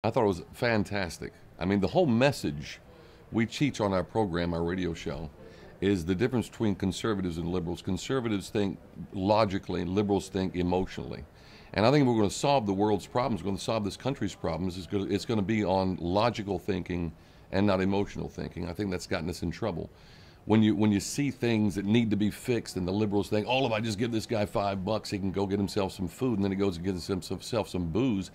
I thought it was fantastic. I mean, the whole message we teach on our program, our radio show, is the difference between conservatives and liberals. Conservatives think logically, liberals think emotionally. And I think if we're going to solve the world's problems, we're going to solve this country's problems, it's going to be on logical thinking and not emotional thinking. I think that's gotten us in trouble. When you see things that need to be fixed, and the liberals think, oh, if I just give this guy $5, he can go get himself some food, and then he goes and gets himself some booze.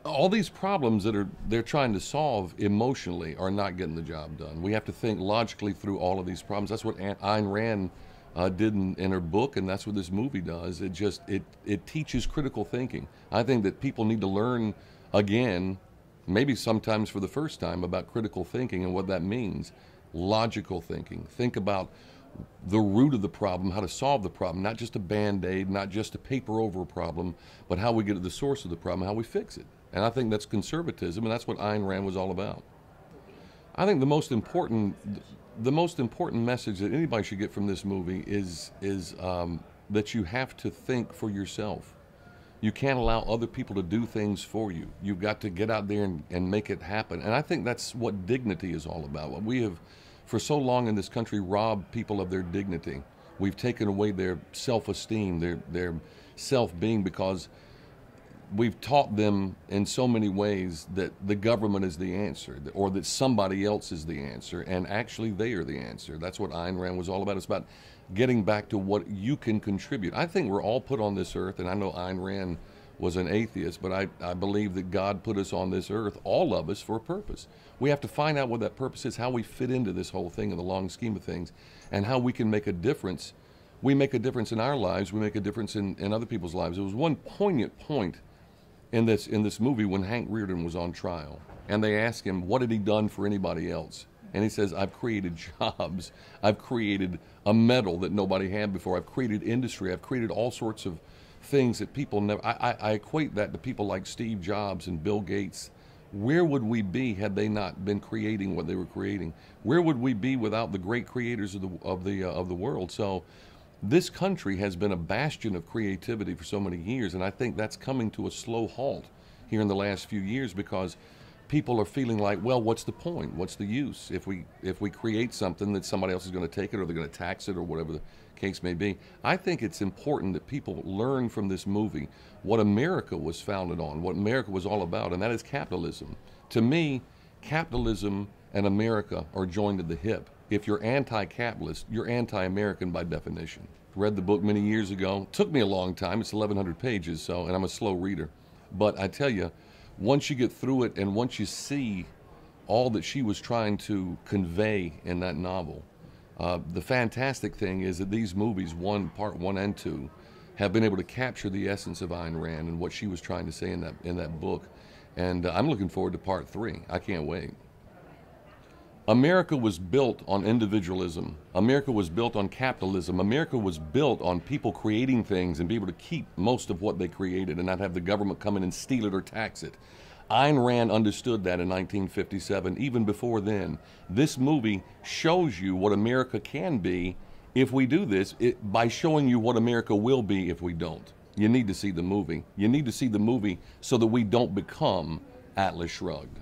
All these problems that they're trying to solve emotionally are not getting the job done. We have to think logically through all of these problems. That's what Ayn Rand did in her book, and that's what this movie does. It teaches critical thinking. I think that people need to learn again, maybe sometimes for the first time, about critical thinking and what that means. Logical thinking. Think about the root of the problem, how to solve the problem, not just a band-aid, not just to paper over a problem, but how we get to the source of the problem, how we fix it. And I think that's conservatism, and that's what Ayn Rand was all about. I think the most important message that anybody should get from this movie is that you have to think for yourself. You can't allow other people to do things for you. You've got to get out there and make it happen. And I think that's what dignity is all about. We have, for so long in this country, robbed people of their dignity. We've taken away their self-esteem, their self-being, because we've taught them in so many ways that the government is the answer, or that somebody else is the answer, and actually they are the answer. That's what Ayn Rand was all about. It's about getting back to what you can contribute. I think we're all put on this earth, and I know Ayn Rand was an atheist, but I believe that God put us on this earth, all of us, for a purpose. We have to find out what that purpose is, how we fit into this whole thing in the long scheme of things, and how we can make a difference. We make a difference in our lives, we make a difference in other people's lives. There was one poignant point in this movie when Hank Rearden was on trial, and they asked him, what had he done for anybody else? And he says, I've created jobs. I've created a metal that nobody had before. I've created industry. I've created all sorts of things that people never. I equate that to people like Steve Jobs and Bill Gates. Where would we be had they not been creating what they were creating? Where would we be without the great creators of the world? So this country has been a bastion of creativity for so many years, and I think that's coming to a slow halt here in the last few years, because people are feeling like, well, what's the point? What's the use if we create something that somebody else is going to take it, or they're going to tax it, or whatever the case may be? I think it's important that people learn from this movie what America was founded on, what America was all about, and that is capitalism. To me, capitalism and America are joined at the hip. If you're anti-capitalist, you're anti-American by definition. Read the book many years ago. Took me a long time. It's 1,100 pages, and I'm a slow reader. But I tell you, once you get through it and once you see all that she was trying to convey in that novel, the fantastic thing is that these movies, part one and two, have been able to capture the essence of Ayn Rand and what she was trying to say in that book. And I'm looking forward to part three. I can't wait. America was built on individualism. America was built on capitalism. America was built on people creating things and be able to keep most of what they created and not have the government come in and steal it or tax it. Ayn Rand understood that in 1957, even before then. This movie shows you what America can be if we do this, by showing you what America will be if we don't. You need to see the movie. You need to see the movie so that we don't become Atlas Shrugged.